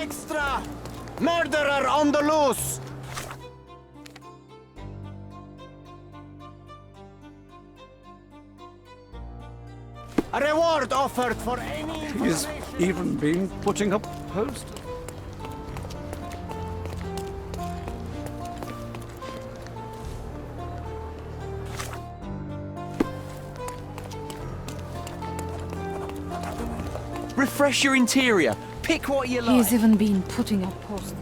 Extra! Murderer on the loose! A reward offered for any He's even been putting up posters. Refresh your interior. Pick what you like. He's even been putting up posters.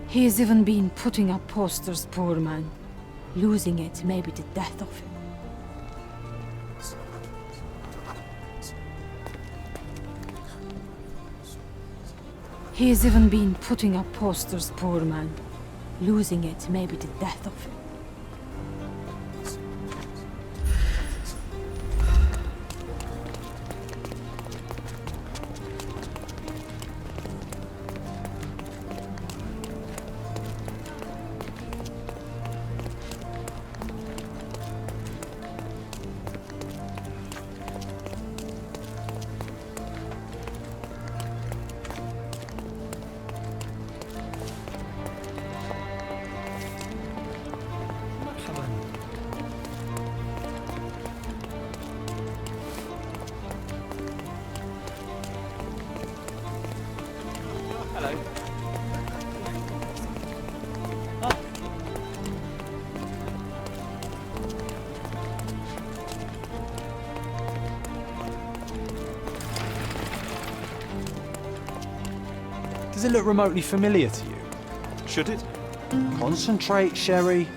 He's even been putting up posters, poor man. Losing it may be the death of him. He's even been putting up posters, poor man. Losing it may be the death of him. Hello. Does it look remotely familiar to you? Should it? Concentrate, Sherry.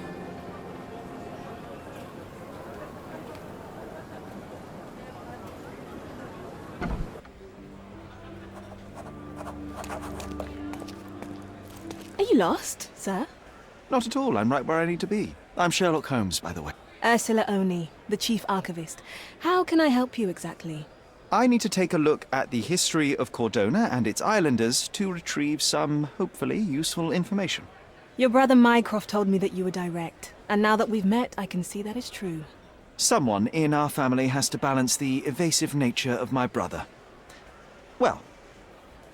Are you lost, sir? Not at all. I'm right where I need to be. I'm Sherlock Holmes, by the way. Ursula Oni, the chief archivist. How can I help you exactly? I need to take a look at the history of Cordona and its islanders to retrieve some, hopefully, useful information. Your brother Mycroft told me that you were direct, and now that we've met, I can see that is true. Someone in our family has to balance the evasive nature of my brother. Well,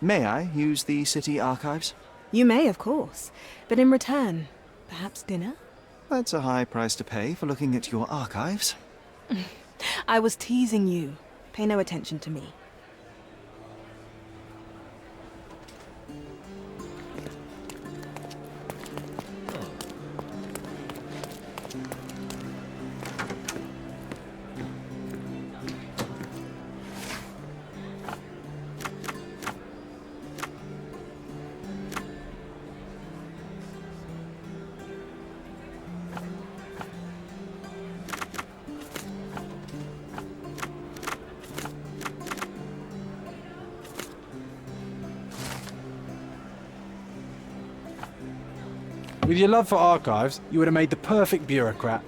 may I use the city archives? You may, of course, but in return, perhaps dinner? That's a high price to pay for looking at your archives. I was teasing you. Pay no attention to me. With your love for archives, you would have made the perfect bureaucrat.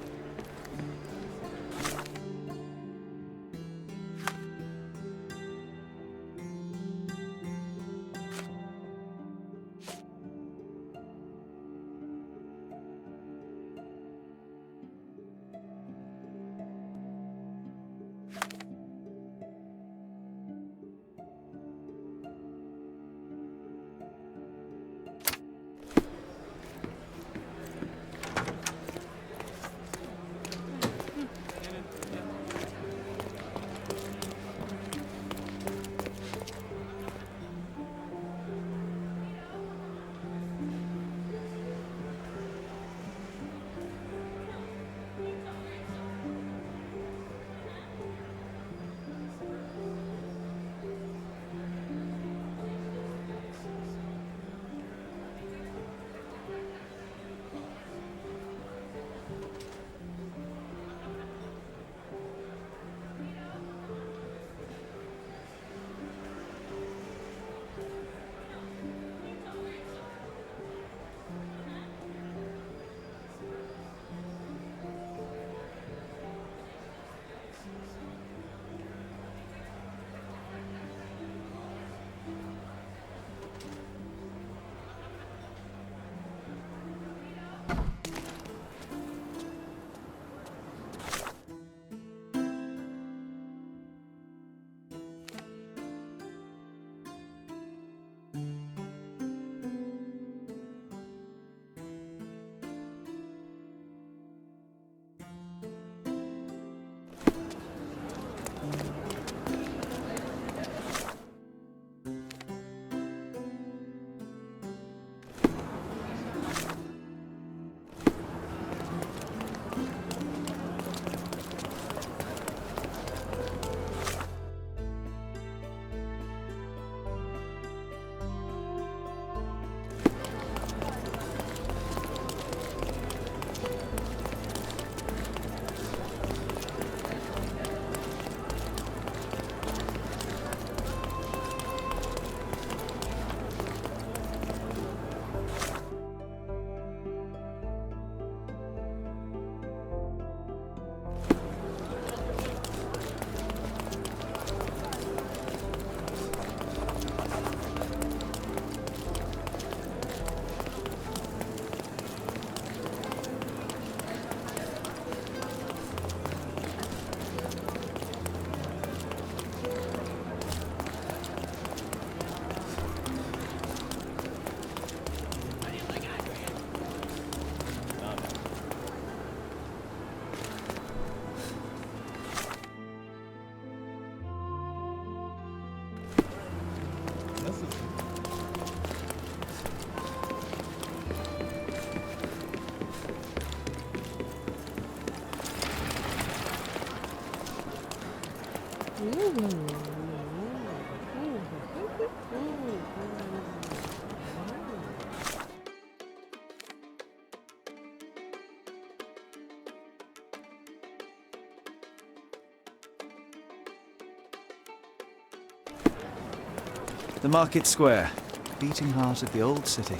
The market square, beating heart of the old city.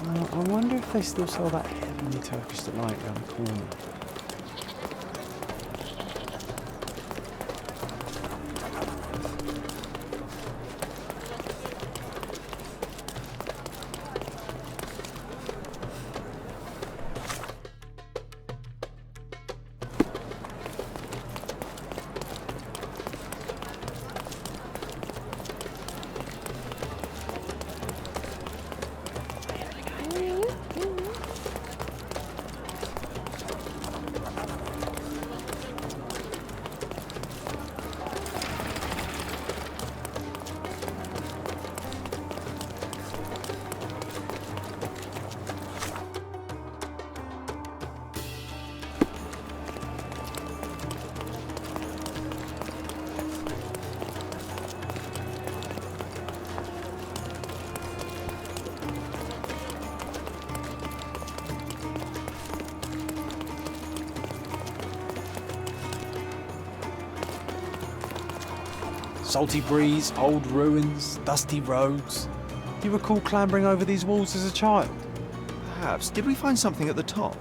I wonder if they still sell that heavenly Turkish delight round the corner. Salty breeze, old ruins, dusty roads. Do you recall clambering over these walls as a child? Perhaps. Did we find something at the top?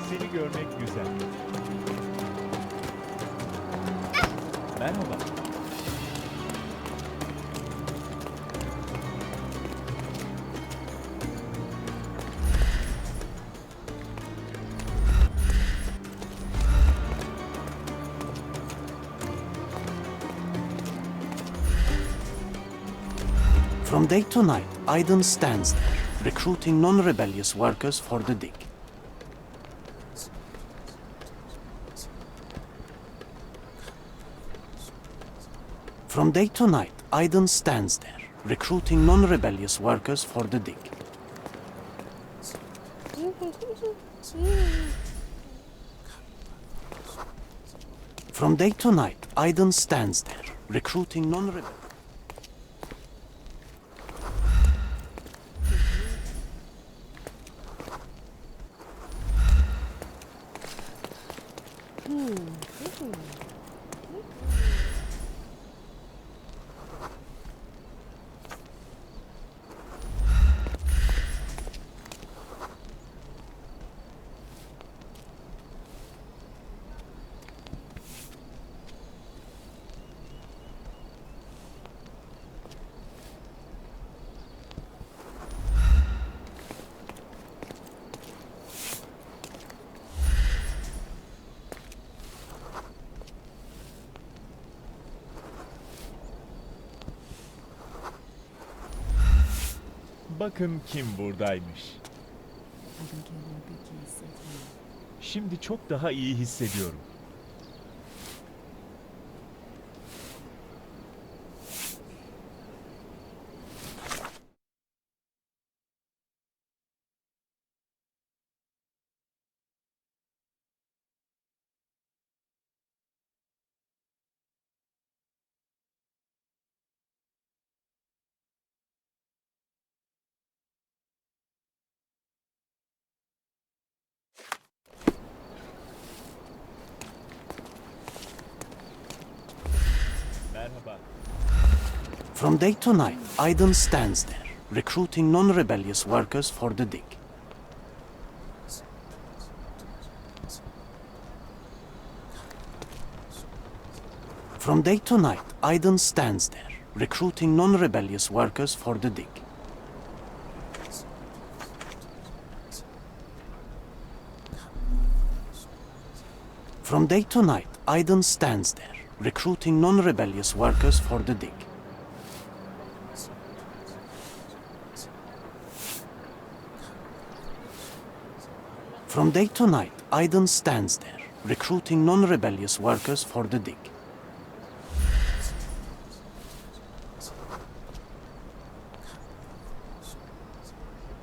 Seni görmek güzel. Merhaba. From day to night, Aiden stands there, recruiting non-rebellious workers for the dig. From day to night, Aiden stands there, recruiting non-rebellious workers for the dig. From day to night, Aiden stands there, recruiting non-rebellious. Bakın kim buradaymış. Şimdi çok daha iyi hissediyorum. Merhaba. From day to night, Aiden stands there, recruiting non-rebellious workers for the dig. From day to night, Aiden stands there, recruiting non-rebellious workers for the dig. From day to night, Aiden stands there, recruiting non-rebellious workers for the dig. From day to night, Aiden stands there, recruiting non-rebellious workers for the dig.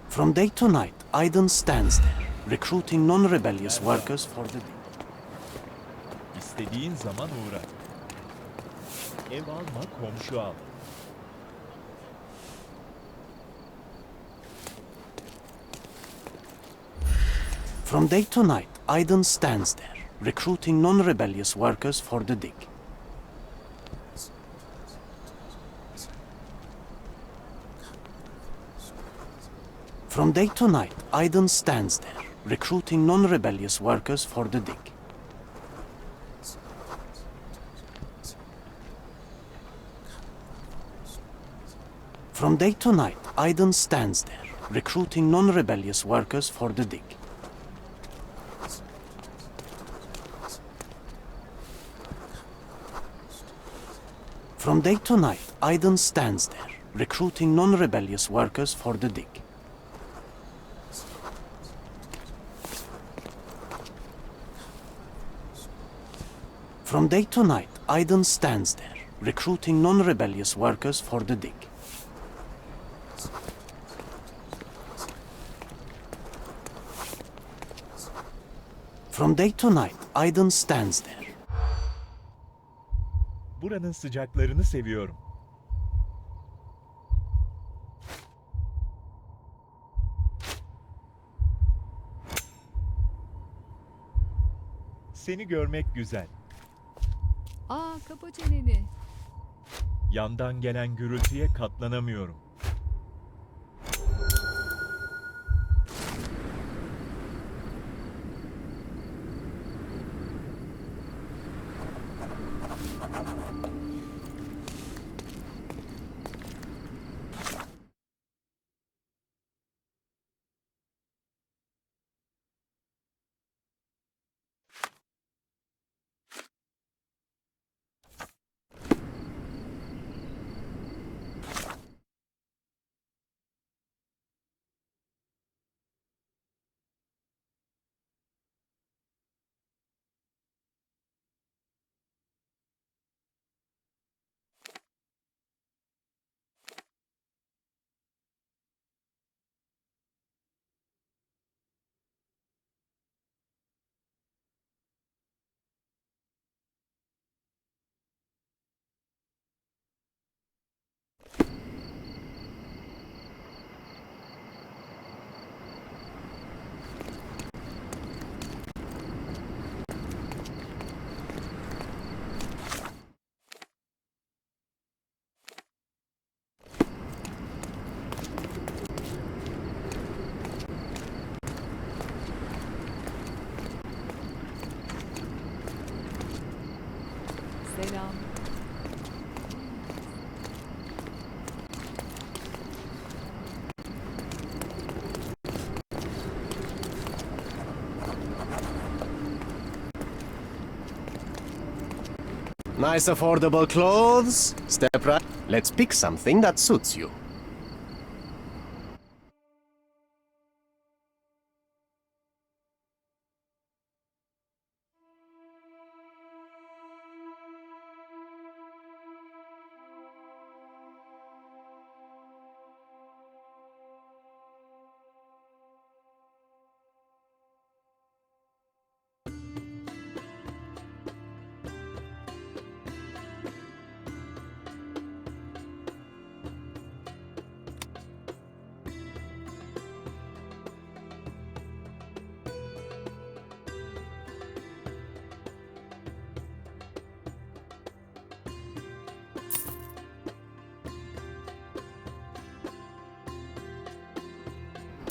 From day to night, Aiden stands there, recruiting non-rebellious workers for the dig. İstediğin zaman uğra. Ev alma, komşu al. From day to night, Aiden stands there, recruiting non-rebellious workers for the dig. From day to night, Aiden stands there, recruiting non-rebellious workers for the dig. From day to night, Aiden stands there, recruiting non-rebellious workers for the dig. From day to night, Aiden stands there, recruiting non-rebellious workers for the dig. From day to night, Aiden stands there, recruiting non-rebellious workers for the dig. From day to night, Aiden stands there. Buranın sıcaklarını seviyorum. Seni görmek güzel. Aa, kapa çeneni. Yandan gelen gürültüye katlanamıyorum. Selam. Nice affordable clothes. Step right. Let's pick something that suits you.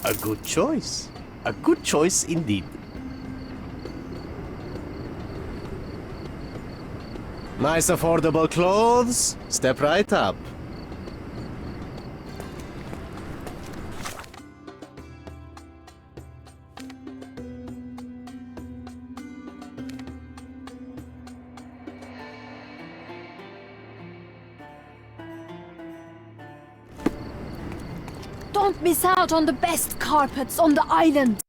A good choice. A good choice indeed. Nice affordable clothes. Step right up. Don't miss out on the best carpets on the island!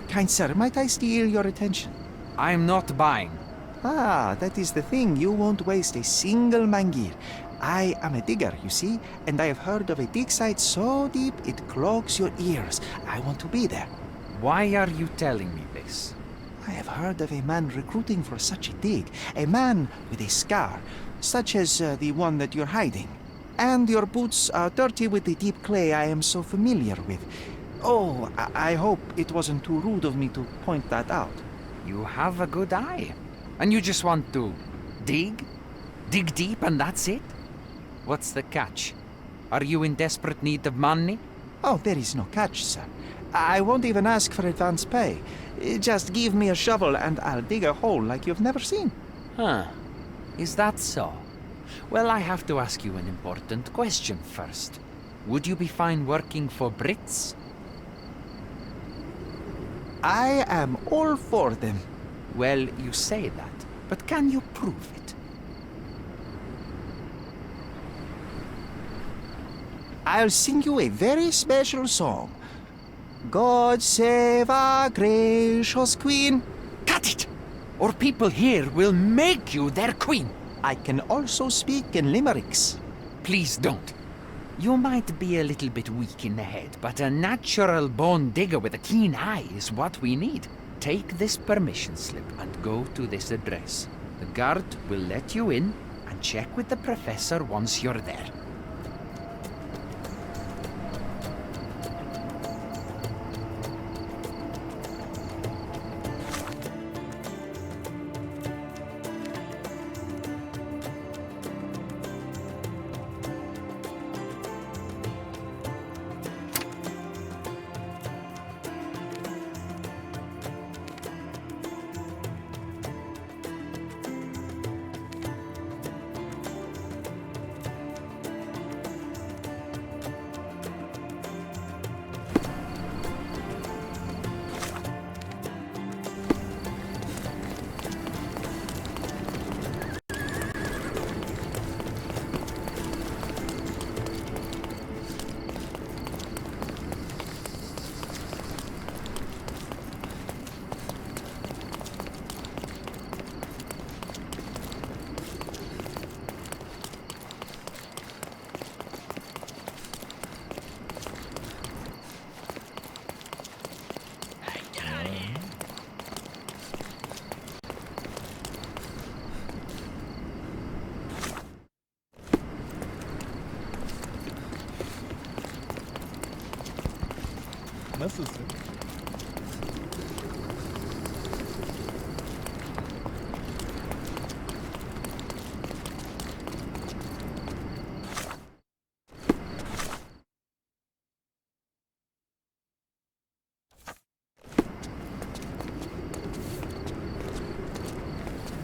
Kind sir, might I steal your attention? I'm not buying. Ah, that is the thing. You won't waste a single mangir. I am a digger, you see, and I have heard of a dig site so deep it clogs your ears. I want to be there. Why are you telling me this? I have heard of a man recruiting for such a dig. A man with a scar, such as the one that you're hiding. And your boots are dirty with the deep clay I am so familiar with. Oh, I hope it wasn't too rude of me to point that out. You have a good eye. And you just want to dig? Dig deep and that's it? What's the catch? Are you in desperate need of money? Oh, there is no catch, sir. I won't even ask for advance pay. Just give me a shovel and I'll dig a hole like you've never seen. Huh. Is that so? Well, I have to ask you an important question first. Would you be fine working for Brits? I am all for them. Well, you say that, but can you prove it? I'll sing you a very special song. God save our gracious queen. Cut it! Or people here will make you their queen. I can also speak in limericks. Please don't. You might be a little bit weak in the head, but a natural-born digger with a keen eye is what we need. Take this permission slip and go to this address. The guard will let you in and check with the professor once you're there. Nasılsın?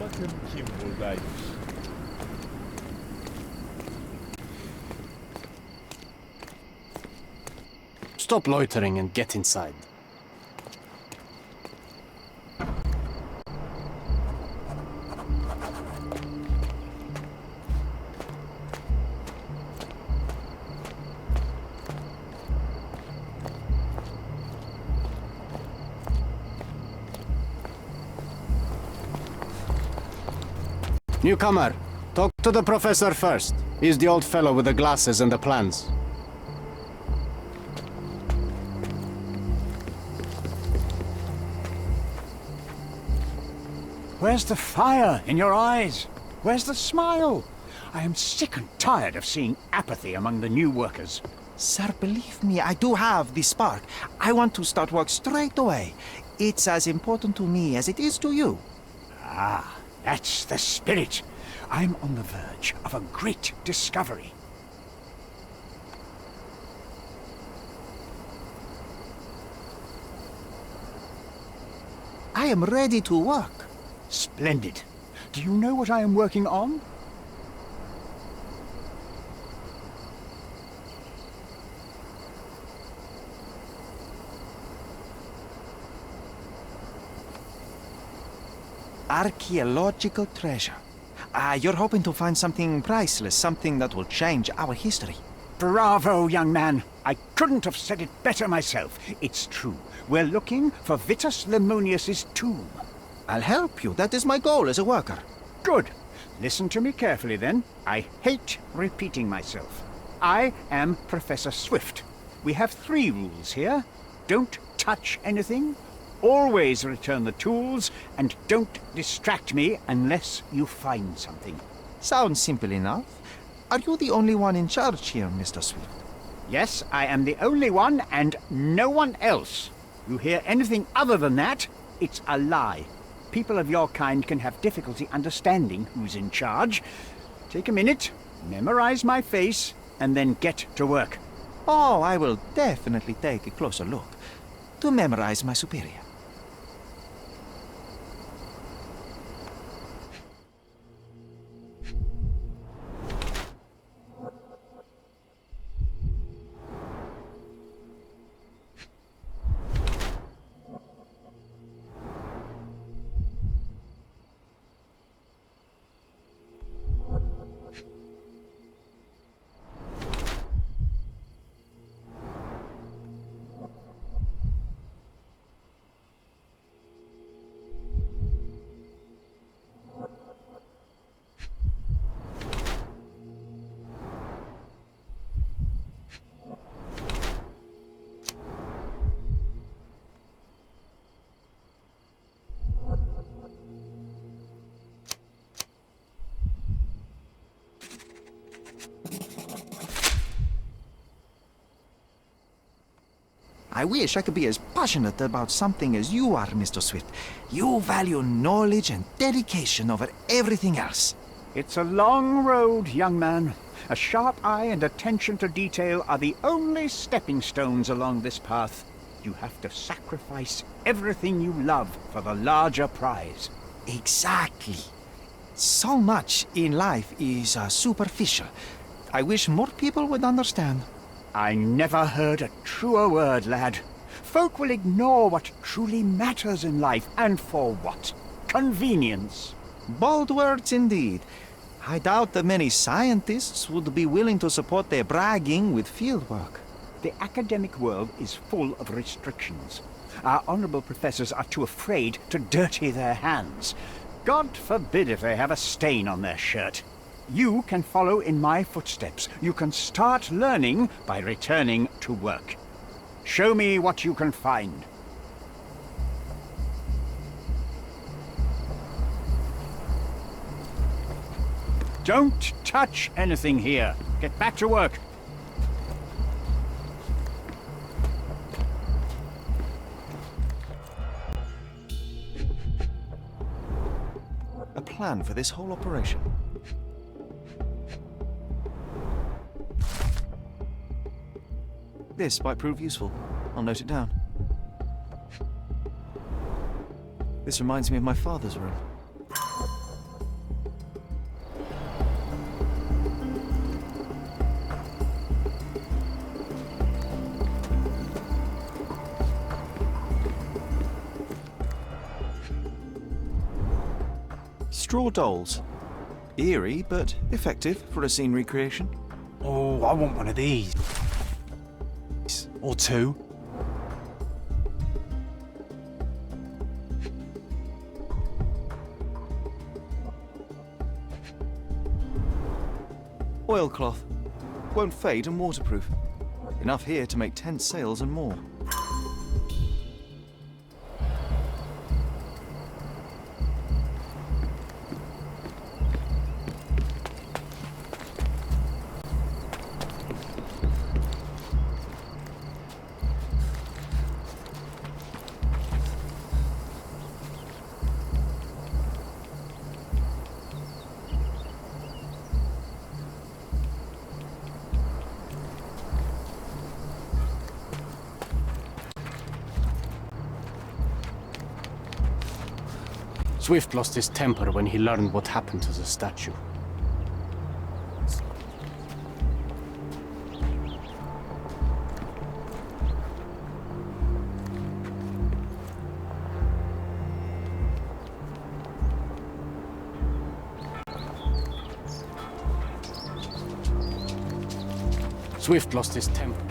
Bakın kim buradaymış. Stop loitering and get inside. Newcomer, talk to the professor first. He's the old fellow with the glasses and the plans. Where's the fire in your eyes? Where's the smile? I am sick and tired of seeing apathy among the new workers. Sir, believe me, I do have the spark. I want to start work straight away. It's as important to me as it is to you. Ah, that's the spirit. I'm on the verge of a great discovery. I am ready to work. Splendid. Do you know what I am working on? Archaeological treasure. You're hoping to find something priceless, something that will change our history. Bravo, young man. I couldn't have said it better myself. It's true. We're looking for Vitus Lemonius's tomb. I'll help you. That is my goal as a worker. Good. Listen to me carefully, then. I hate repeating myself. I am Professor Swift. We have 3 rules here. Don't touch anything, always return the tools, and don't distract me unless you find something. Sounds simple enough. Are you the only one in charge here, Mr. Swift? Yes, I am the only one, and no one else. You hear anything other than that, it's a lie. People of your kind can have difficulty understanding who's in charge. Take a minute, memorize my face, and then get to work. Oh, I will definitely take a closer look to memorize my superior. I wish I could be as passionate about something as you are, Mr. Swift. You value knowledge and dedication over everything else. It's a long road, young man. A sharp eye and attention to detail are the only stepping stones along this path. You have to sacrifice everything you love for the larger prize. Exactly. So much in life is superficial. I wish more people would understand. I never heard a truer word, lad. Folk will ignore what truly matters in life, and for what? Convenience. Bold words indeed. I doubt that many scientists would be willing to support their bragging with fieldwork. The academic world is full of restrictions. Our honorable professors are too afraid to dirty their hands. God forbid if they have a stain on their shirt. You can follow in my footsteps. You can start learning by returning to work. Show me what you can find. Don't touch anything here. Get back to work. A plan for this whole operation. This might prove useful. I'll note it down. This reminds me of my father's room. Straw dolls. Eerie, but effective for a scene recreation. Oh, I want one of these. Or 2. Oilcloth. Won't fade and waterproof. Enough here to make 10 sails and more. Swift lost his temper when he learned what happened to the statue. Swift lost his temper.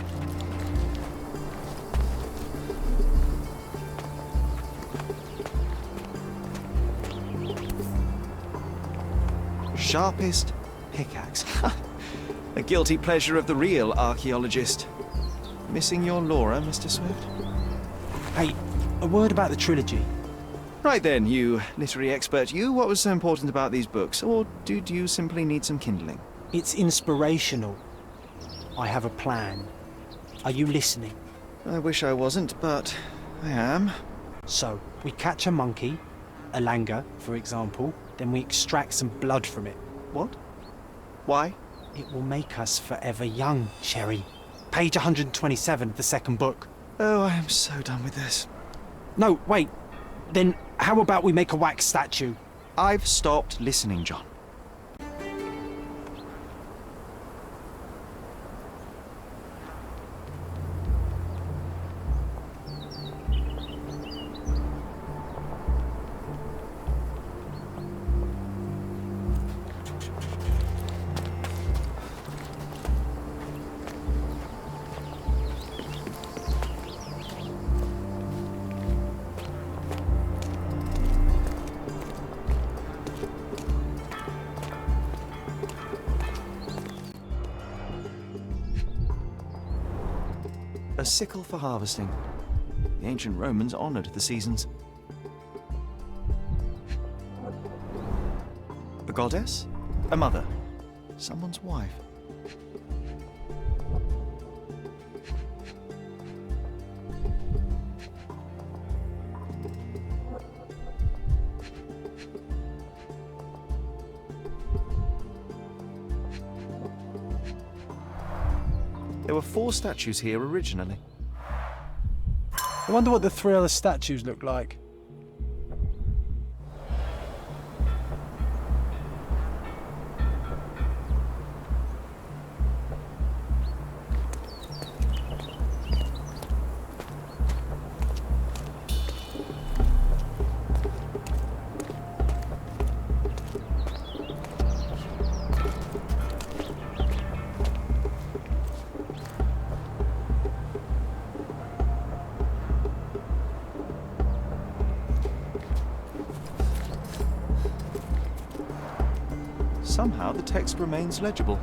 Sharpest pickaxe. A guilty pleasure of the real archaeologist. Missing your Laura, Mr. Swift? Hey, a word about the trilogy. Right then, you literary expert, what was so important about these books? Or did you simply need some kindling? It's inspirational. I have a plan. Are you listening? I wish I wasn't, but I am. So, we catch a monkey, a langur, for example, then we extract some blood from it. What? Why? It will make us forever young, Sherry. Page 127 of the second book. Oh, I am so done with this. No, wait. Then how about we make a wax statue? I've stopped listening, John. A sickle for harvesting. The ancient Romans honoured the seasons. A goddess? A mother? Someone's wife? There were 4 statues here originally. I wonder what the 3 other statues look like. Somehow the text remains legible.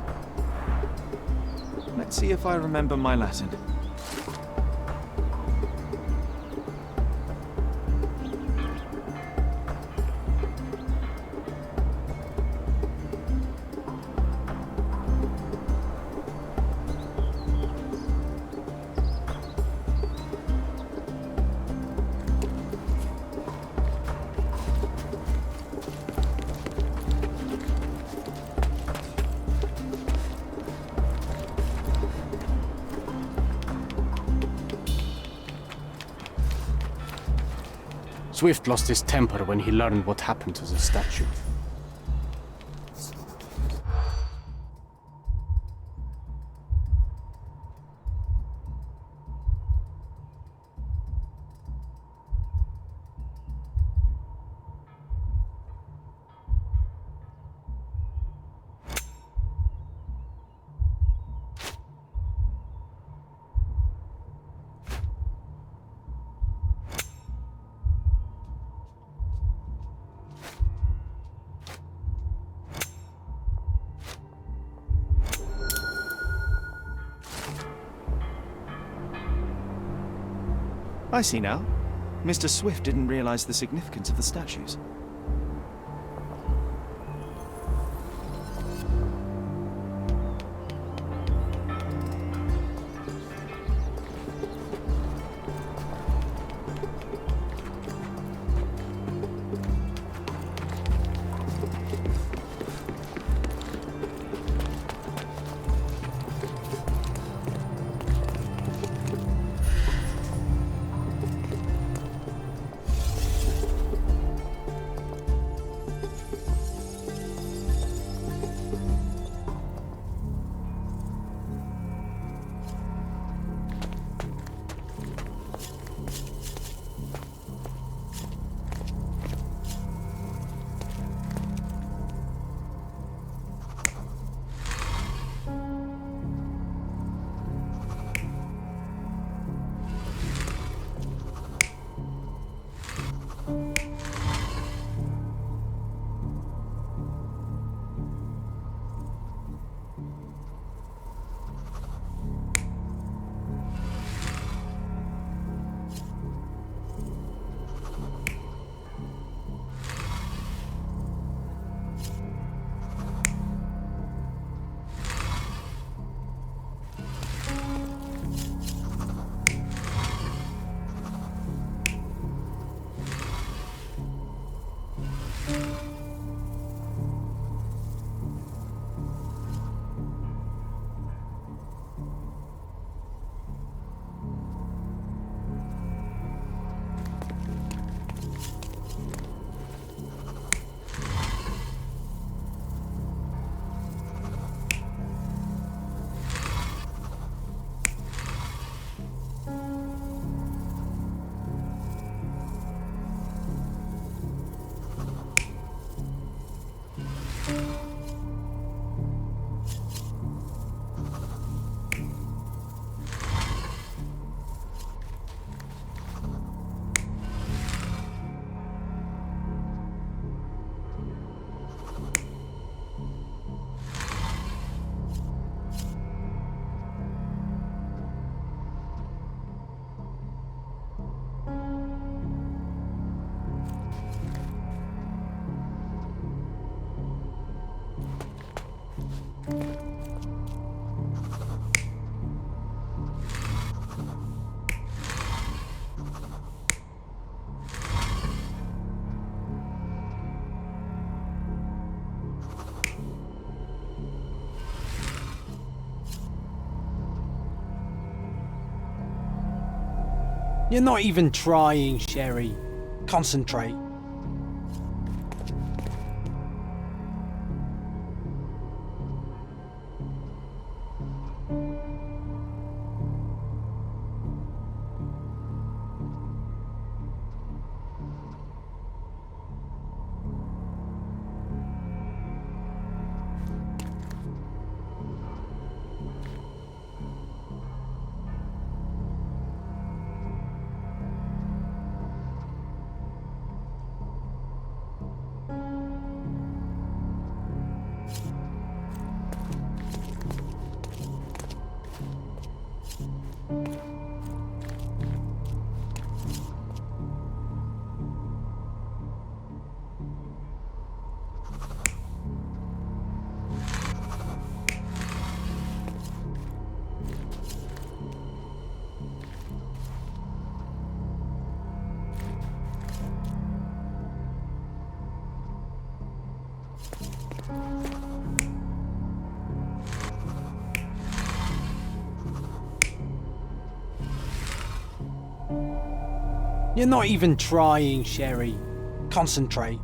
Let's see if I remember my Latin. Swift lost his temper when he learned what happened to the statue. I see now. Mr. Swift didn't realize the significance of the statues. You're not even trying, Sherry. Concentrate. You're not even trying, Sherry. Concentrate.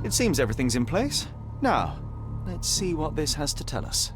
It seems everything's in place. Now, let's see what this has to tell us.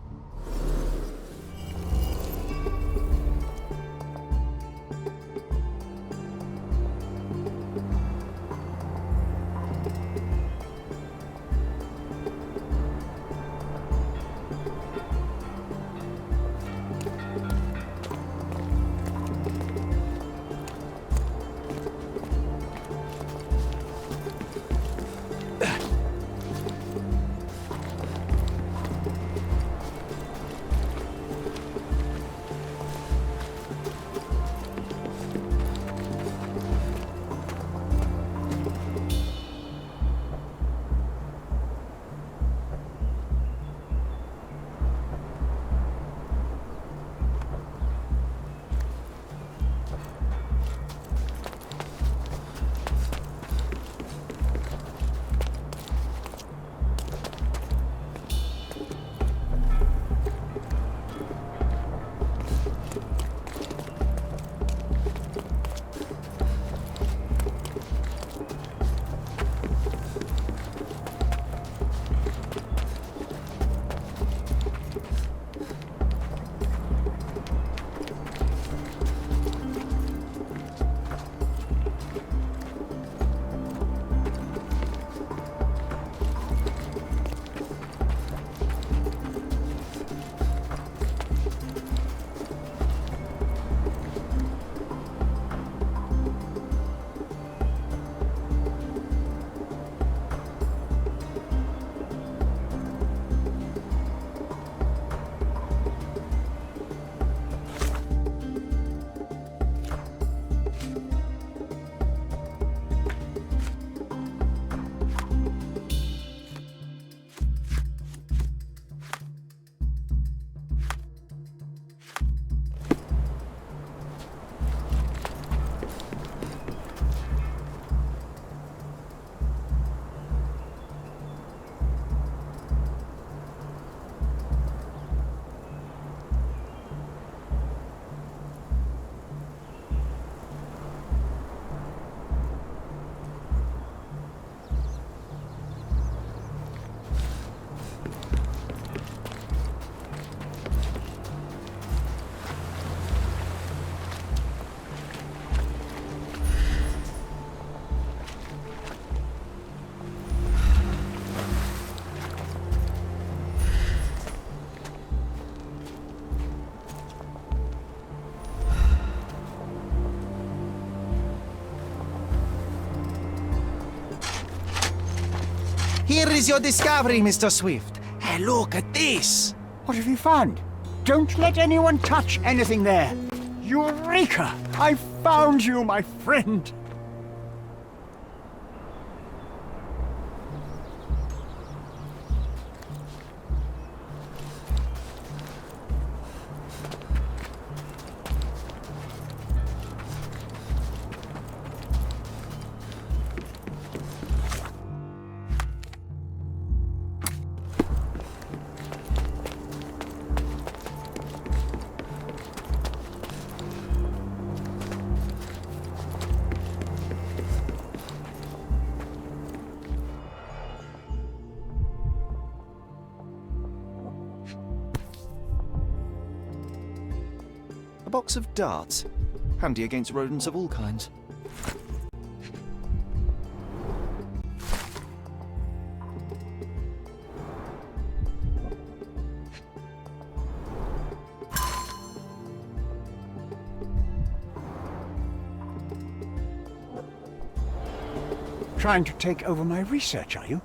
Here is your discovery, Mr. Swift. Hey, look at this. What have you found? Don't let anyone touch anything there. Eureka! I found you, my friend. A box of darts. Handy against rodents of all kinds. Trying to take over my research, are you?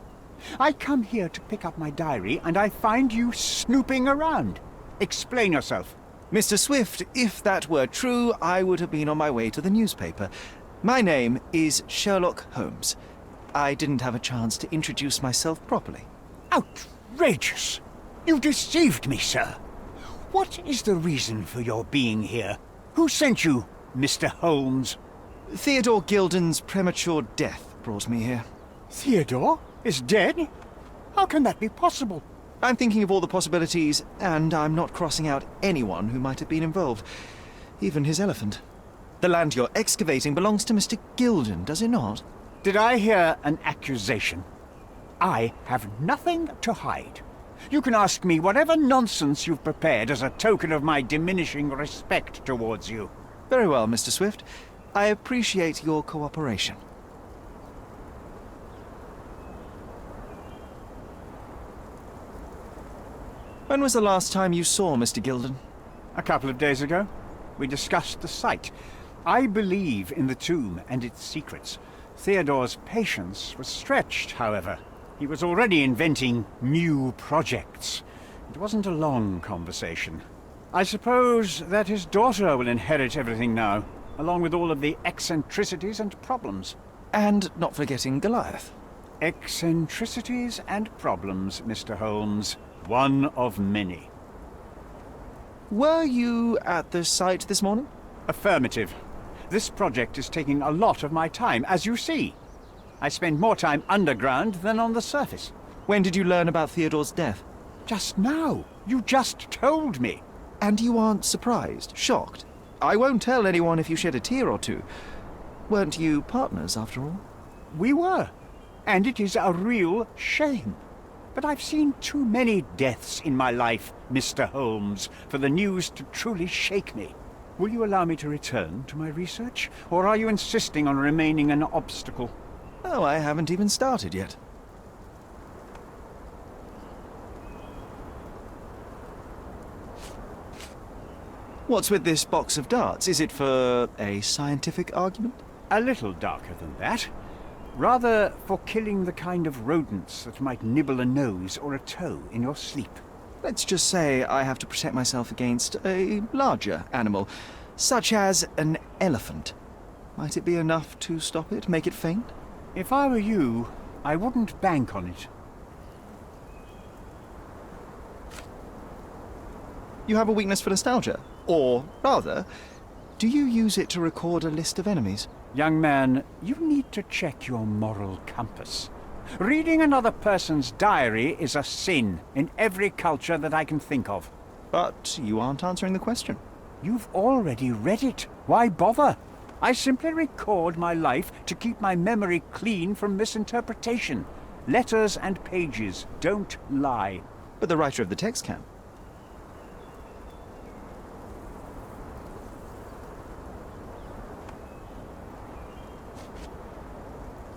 I come here to pick up my diary, and I find you snooping around. Explain yourself. Mr. Swift, if that were true, I would have been on my way to the newspaper. My name is Sherlock Holmes. I didn't have a chance to introduce myself properly. Outrageous! You deceived me, sir. What is the reason for your being here? Who sent you, Mr. Holmes? Theodore Gilden's premature death brought me here. Theodore is dead? How can that be possible? I'm thinking of all the possibilities, and I'm not crossing out anyone who might have been involved. Even his elephant. The land you're excavating belongs to Mr. Gilden, does it not? Did I hear an accusation? I have nothing to hide. You can ask me whatever nonsense you've prepared as a token of my diminishing respect towards you. Very well, Mr. Swift. I appreciate your cooperation. When was the last time you saw Mr. Gilden? A couple of days ago. We discussed the site. I believe in the tomb and its secrets. Theodore's patience was stretched, however. He was already inventing new projects. It wasn't a long conversation. I suppose that his daughter will inherit everything now, along with all of the eccentricities and problems. And not forgetting Goliath. Eccentricities and problems, Mr. Holmes. One of many. Were you at the site this morning? Affirmative. This project is taking a lot of my time, as you see. I spend more time underground than on the surface. When did you learn about Theodore's death? Just now. You just told me. And you aren't surprised, shocked? I won't tell anyone if you shed a tear or two. Weren't you partners, after all? We were. And it is a real shame. But I've seen too many deaths in my life, Mr. Holmes, for the news to truly shake me. Will you allow me to return to my research? Or are you insisting on remaining an obstacle? Oh, I haven't even started yet. What's with this box of darts? Is it for a scientific argument? A little darker than that. Rather for killing the kind of rodents that might nibble a nose or a toe in your sleep. Let's just say I have to protect myself against a larger animal, such as an elephant. Might it be enough to stop it, make it faint? If I were you, I wouldn't bank on it. You have a weakness for nostalgia? Or, rather, do you use it to record a list of enemies? Young man, you need to check your moral compass. Reading another person's diary is a sin in every culture that I can think of. But you aren't answering the question. You've already read it. Why bother? I simply record my life to keep my memory clean from misinterpretation. Letters and pages don't lie. But the writer of the text can.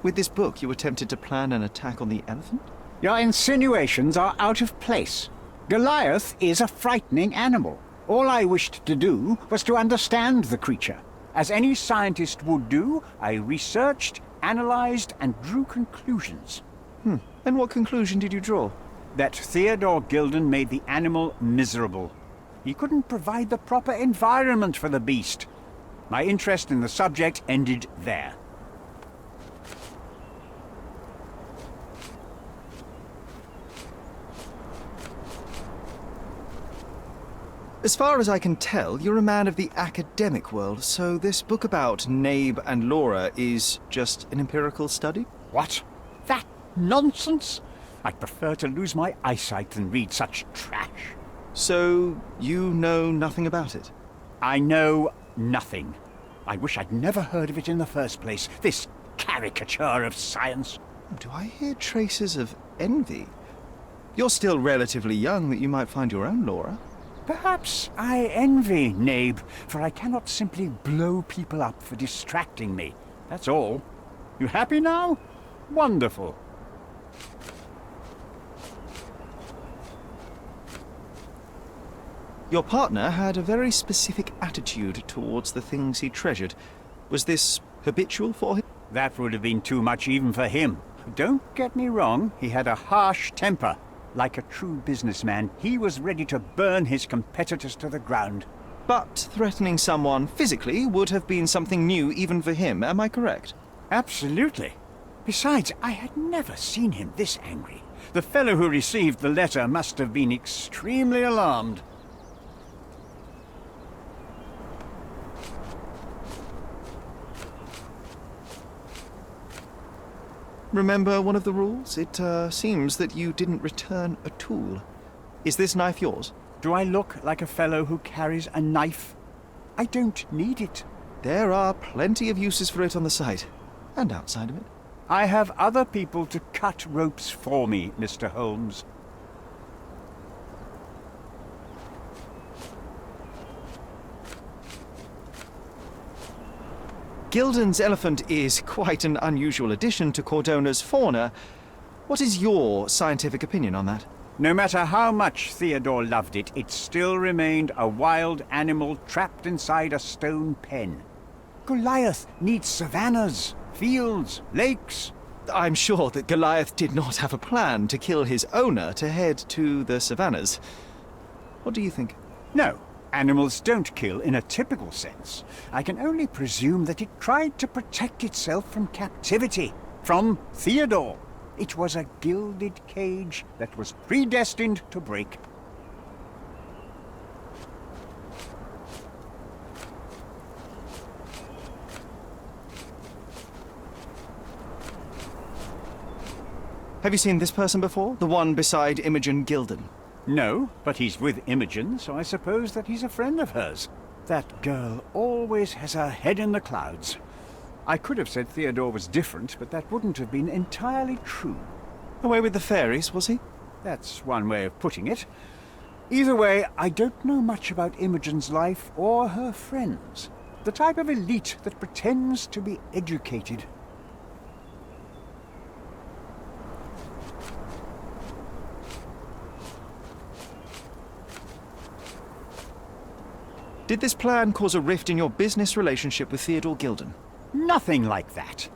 With this book, you attempted to plan an attack on the elephant? Your insinuations are out of place. Goliath is a frightening animal. All I wished to do was to understand the creature. As any scientist would do, I researched, analyzed, and drew conclusions. And what conclusion did you draw? That Theodore Gilded made the animal miserable. He couldn't provide the proper environment for the beast. My interest in the subject ended there. As far as I can tell, you're a man of the academic world, so this book about Nabe and Laura is just an empirical study? What? That nonsense? I'd prefer to lose my eyesight than read such trash. So, you know nothing about it? I know nothing. I wish I'd never heard of it in the first place, this caricature of science. Do I hear traces of envy? You're still relatively young that you might find your own Laura. Perhaps I envy Nabe, for I cannot simply blow people up for distracting me. That's all. You happy now? Wonderful. Your partner had a very specific attitude towards the things he treasured. Was this habitual for him? That would have been too much even for him. Don't get me wrong, he had a harsh temper. Like a true businessman, he was ready to burn his competitors to the ground. But threatening someone physically would have been something new even for him, am I correct? Absolutely. Besides, I had never seen him this angry. The fellow who received the letter must have been extremely alarmed. Remember one of the rules? It seems that you didn't return a tool. Is this knife yours? Do I look like a fellow who carries a knife? I don't need it. There are plenty of uses for it on the site, and outside of it. I have other people to cut ropes for me, Mr. Holmes. Gilden's elephant is quite an unusual addition to Cordona's fauna. What is your scientific opinion on that? No matter how much Theodore loved it, it still remained a wild animal trapped inside a stone pen. Goliath needs savannas, fields, lakes. I'm sure that Goliath did not have a plan to kill his owner to head to the savannas. What do you think? No. Animals don't kill in a typical sense. I can only presume that it tried to protect itself from captivity, from Theodore. It was a gilded cage that was predestined to break. Have you seen this person before? The one beside Imogen Gilden? No, but he's with Imogen, so I suppose that he's a friend of hers. That girl always has her head in the clouds. I could have said Theodore was different, but that wouldn't have been entirely true. Away with the fairies, was he? That's one way of putting it. Either way, I don't know much about Imogen's life or her friends. The type of elite that pretends to be educated. Did this plan cause a rift in your business relationship with Theodore Gilden? Nothing like that.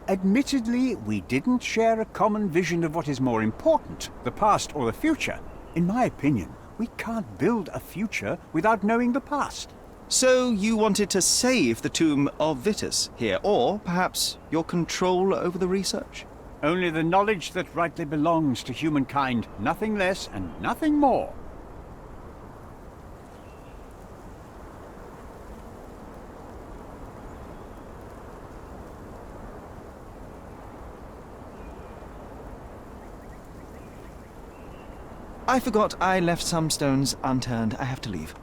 Admittedly, we didn't share a common vision of what is more important, the past or the future. In my opinion, we can't build a future without knowing the past. So you wanted to save the tomb of Vitus here, or perhaps your control over the research? Only the knowledge that rightly belongs to humankind, nothing less and nothing more. I forgot I left some stones unturned. I have to leave.